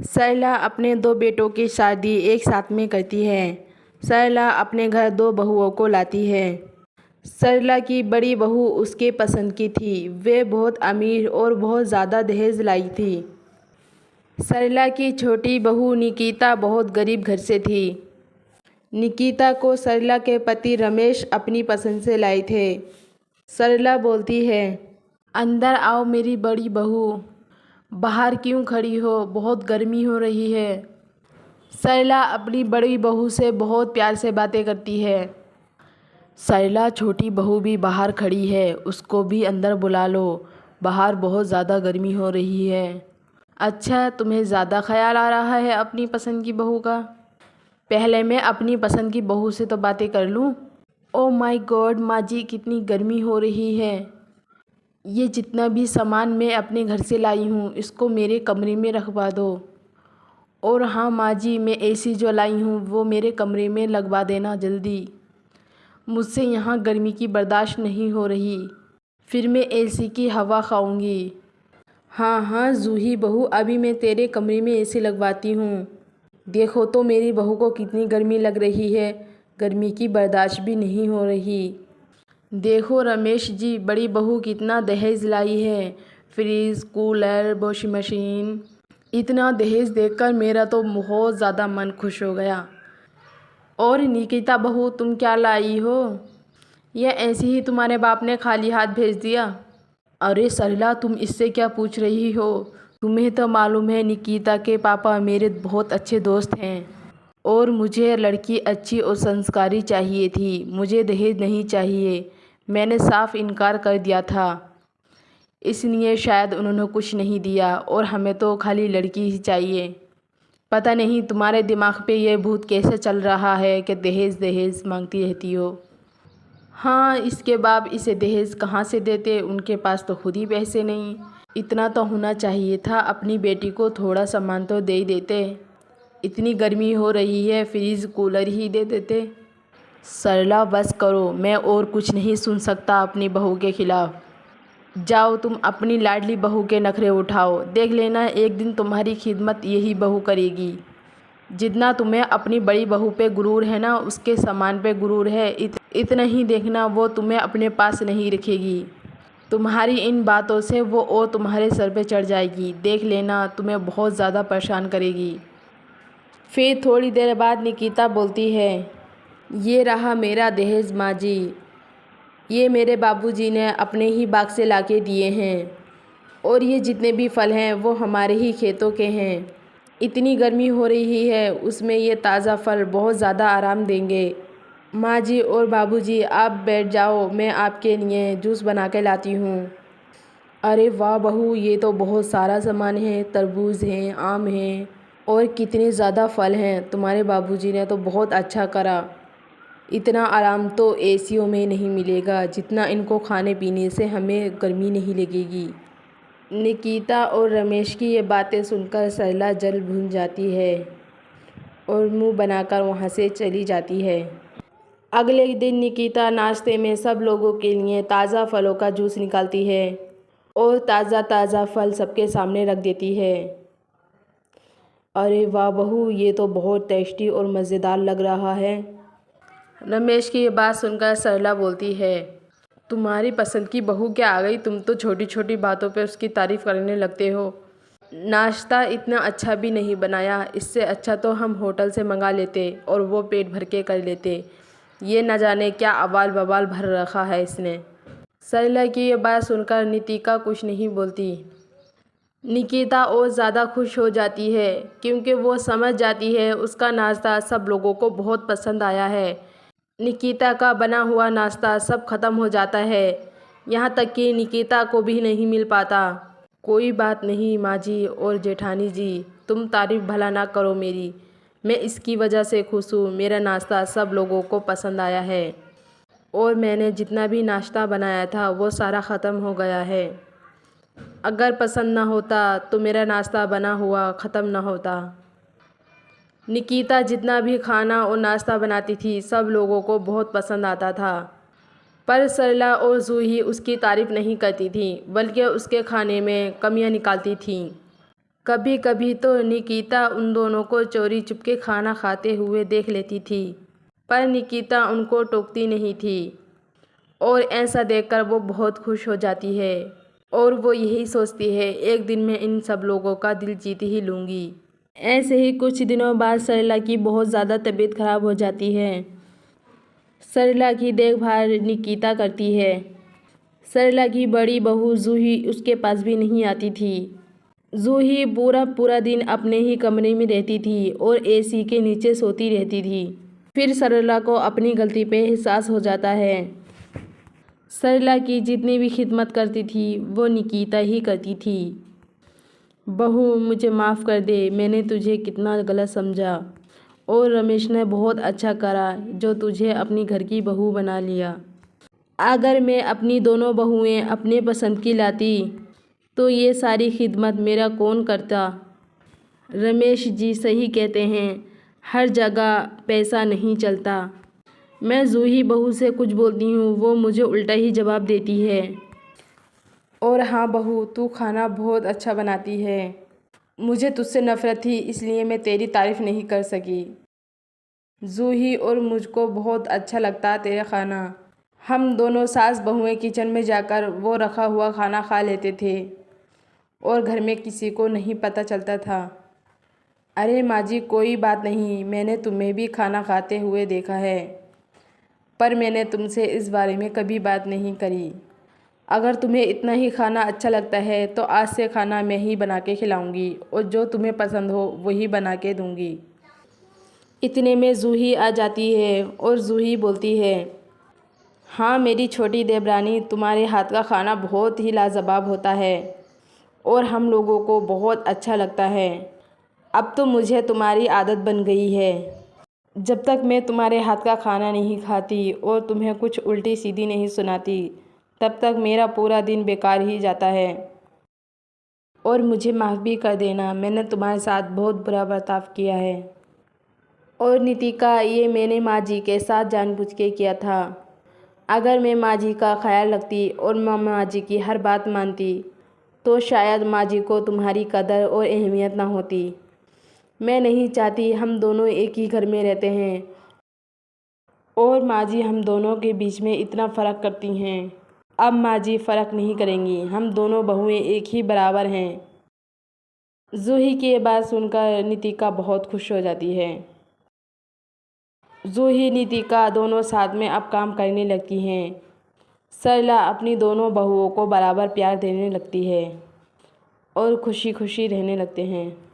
सरला अपने दो बेटों की शादी एक साथ में करती है। सरला अपने घर दो बहुओं को लाती है। सरला की बड़ी बहू उसके पसंद की थी। वे बहुत अमीर और बहुत ज़्यादा दहेज लाई थी। सरला की छोटी बहू निकिता बहुत गरीब घर से थी। निकिता को सरला के पति रमेश अपनी पसंद से लाए थे। सरला बोलती है, अंदर आओ मेरी बड़ी बहू, बाहर क्यों खड़ी हो, बहुत गर्मी हो रही है। सरला अपनी बड़ी बहू से बहुत प्यार से बातें करती है। सरला छोटी बहू भी बाहर खड़ी है, उसको भी अंदर बुला लो, बाहर बहुत ज़्यादा गर्मी हो रही है। अच्छा, तुम्हें ज़्यादा ख्याल आ रहा है अपनी पसंद की बहू का? पहले मैं अपनी पसंद की बहू से तो बातें कर लूँ। ओह माय गॉड माँ जी, कितनी गर्मी हो रही है। ये जितना भी सामान मैं अपने घर से लाई हूँ इसको मेरे कमरे में रखवा दो। और हाँ माँ जी, मैं एसी जो लाई हूँ वो मेरे कमरे में लगवा देना जल्दी। मुझसे यहाँ गर्मी की बर्दाश्त नहीं हो रही, फिर मैं एसी की हवा खाऊंगी। हाँ हाँ जूही बहू, अभी मैं तेरे कमरे में एसी लगवाती हूँ। देखो तो मेरी बहू को कितनी गर्मी लग रही है, गर्मी की बर्दाश्त भी नहीं हो रही। देखो रमेश जी, बड़ी बहू कितना दहेज लाई है, फ्रिज, कूलर, वॉशिंग मशीन। इतना दहेज देखकर मेरा तो बहुत ज़्यादा मन खुश हो गया। और निकिता बहू, तुम क्या लाई हो? या ऐसे ही तुम्हारे बाप ने खाली हाथ भेज दिया? अरे सरला, तुम इससे क्या पूछ रही हो? तुम्हें तो मालूम है निकिता के पापा मेरे बहुत अच्छे दोस्त हैं। और मुझे लड़की अच्छी और संस्कारी चाहिए थी, मुझे दहेज नहीं चाहिए। मैंने साफ इनकार कर दिया था, इसलिए शायद उन्होंने कुछ नहीं दिया और हमें तो खाली लड़की ही चाहिए। पता नहीं तुम्हारे दिमाग पे ये भूत कैसे चल रहा है कि दहेज दहेज मांगती रहती हो। हाँ, इसके बाप इसे दहेज कहाँ से देते, उनके पास तो खुद ही पैसे नहीं। इतना तो होना चाहिए था, अपनी बेटी को थोड़ा सामान तो दे ही देते। इतनी गर्मी हो रही है, फ्रिज कूलर ही दे देते। सरला बस करो, मैं और कुछ नहीं सुन सकता अपनी बहू के खिलाफ। जाओ तुम अपनी लाडली बहू के नखरे उठाओ, देख लेना एक दिन तुम्हारी खिदमत यही बहू करेगी। जितना तुम्हें अपनी बड़ी बहू पे गुरूर है ना, उसके सामान पे गुरूर है। इतना ही देखना, वो तुम्हें अपने पास नहीं रखेगी। तुम्हारी इन बातों से वो और तुम्हारे सर पे चढ़ जाएगी, देख लेना, तुम्हें बहुत ज़्यादा परेशान करेगी। फिर थोड़ी देर बाद निकिता बोलती है, ये रहा मेरा दहेज माँ जी, ये मेरे बाबूजी ने अपने ही बाग से लाके दिए हैं। और ये जितने भी फल हैं वो हमारे ही खेतों के हैं। इतनी गर्मी हो रही है, उसमें ये ताज़ा फल बहुत ज़्यादा आराम देंगे। माँ जी और बाबूजी, आप बैठ जाओ, मैं आपके लिए जूस बना के लाती हूँ। अरे वाह बहू, ये तो बहुत सारा सामान है, तरबूज हैं, आम हैं और कितने ज़्यादा फल हैं। तुम्हारे बाबूजी ने तो बहुत अच्छा करा। इतना आराम तो एसियों में नहीं मिलेगा, जितना इनको खाने पीने से हमें गर्मी नहीं लगेगी। निकिता और रमेश की ये बातें सुनकर सरला जल भून जाती है और मुंह बनाकर वहाँ से चली जाती है। अगले दिन निकिता नाश्ते में सब लोगों के लिए ताज़ा फलों का जूस निकालती है और ताज़ा ताज़ा फल सबके सामने रख देती है। अरे वाह बहू, ये तो बहुत टेस्टी और मज़ेदार लग रहा है। रमेश की ये बात सुनकर सरला बोलती है, तुम्हारी पसंद की बहू क्या आ गई, तुम तो छोटी छोटी बातों पे उसकी तारीफ़ करने लगते हो। नाश्ता इतना अच्छा भी नहीं बनाया, इससे अच्छा तो हम होटल से मंगा लेते और वो पेट भर के कर लेते। ये न जाने क्या अवाल बवाल भर रखा है इसने। सरला की ये बात सुनकर नितिका कुछ नहीं बोलती। निकिता और ज़्यादा खुश हो जाती है क्योंकि वो समझ जाती है उसका नाश्ता सब लोगों को बहुत पसंद आया है। निकिता का बना हुआ नाश्ता सब खत्म हो जाता है, यहाँ तक कि निकिता को भी नहीं मिल पाता। कोई बात नहीं माँ जी और जेठानी जी, तुम तारीफ़ भला ना करो मेरी, मैं इसकी वजह से खुश हूँ। मेरा नाश्ता सब लोगों को पसंद आया है और मैंने जितना भी नाश्ता बनाया था वो सारा ख़त्म हो गया है। अगर पसंद ना होता तो मेरा नाश्ता बना हुआ ख़त्म ना होता। निकिता जितना भी खाना और नाश्ता बनाती थी सब लोगों को बहुत पसंद आता था, पर सरला और जूही उसकी तारीफ़ नहीं करती थी, बल्कि उसके खाने में कमियां निकालती थीं। कभी कभी तो निकिता उन दोनों को चोरी चुपके खाना खाते हुए देख लेती थी, पर निकिता उनको टोकती नहीं थी और ऐसा देखकर वो बहुत खुश हो जाती है और वो यही सोचती है एक दिन मैं इन सब लोगों का दिल जीत ही लूँगी। ऐसे ही कुछ दिनों बाद सरला की बहुत ज़्यादा तबीयत खराब हो जाती है। सरला की देखभाल निकिता करती है। सरला की बड़ी बहू जूही उसके पास भी नहीं आती थी। जूही पूरा पूरा दिन अपने ही कमरे में रहती थी और एसी के नीचे सोती रहती थी। फिर सरला को अपनी गलती पे एहसास हो जाता है। सरला की जितनी भी खिदमत करती थी वो निकिता ही करती थी। बहू मुझे माफ़ कर दे, मैंने तुझे कितना गलत समझा और रमेश ने बहुत अच्छा करा जो तुझे अपनी घर की बहू बना लिया। अगर मैं अपनी दोनों बहुएं अपने पसंद की लाती तो ये सारी खिदमत मेरा कौन करता। रमेश जी सही कहते हैं, हर जगह पैसा नहीं चलता। मैं जूही बहू से कुछ बोलती हूँ वो मुझे उल्टा ही जवाब देती है। और हाँ बहू, तू खाना बहुत अच्छा बनाती है। मुझे तुझसे नफ़रत थी इसलिए मैं तेरी तारीफ़ नहीं कर सकी जूही, और मुझको बहुत अच्छा लगता तेरा खाना। हम दोनों सास बहुएं किचन में जाकर वो रखा हुआ खाना खा लेते थे और घर में किसी को नहीं पता चलता था। अरे माँ जी कोई बात नहीं, मैंने तुम्हें भी खाना खाते हुए देखा है, पर मैंने तुमसे इस बारे में कभी बात नहीं करी। अगर तुम्हें इतना ही खाना अच्छा लगता है तो आज से खाना मैं ही बना के खिलाऊंगी और जो तुम्हें पसंद हो वही बना के दूंगी। इतने में जूही आ जाती है और जूही बोलती है, हाँ मेरी छोटी देवरानी, तुम्हारे हाथ का खाना बहुत ही लाजवाब होता है और हम लोगों को बहुत अच्छा लगता है। अब तो मुझे तुम्हारी आदत बन गई है। जब तक मैं तुम्हारे हाथ का खाना नहीं खाती और तुम्हें कुछ उल्टी सीधी नहीं सुनाती तब तक मेरा पूरा दिन बेकार ही जाता है। और मुझे माफ़ भी कर देना, मैंने तुम्हारे साथ बहुत बुरा बर्ताव किया है। और नितिका, ये मैंने माँ जी के साथ जानबूझ के किया था। अगर मैं माँ जी का ख्याल रखती और माँ जी की हर बात मानती तो शायद माँ जी को तुम्हारी कदर और अहमियत ना होती। मैं नहीं चाहती, हम दोनों एक ही घर में रहते हैं और माँ जी हम दोनों के बीच में इतना फ़र्क करती हैं। अब माँ जी फ़र्क नहीं करेंगी, हम दोनों बहुएं एक ही बराबर हैं। जूही की ये बात सुनकर नितिका बहुत खुश हो जाती है। जूही नितिका दोनों साथ में अब काम करने लगती हैं। सरला अपनी दोनों बहुओं को बराबर प्यार देने लगती है और खुशी खुशी रहने लगते हैं।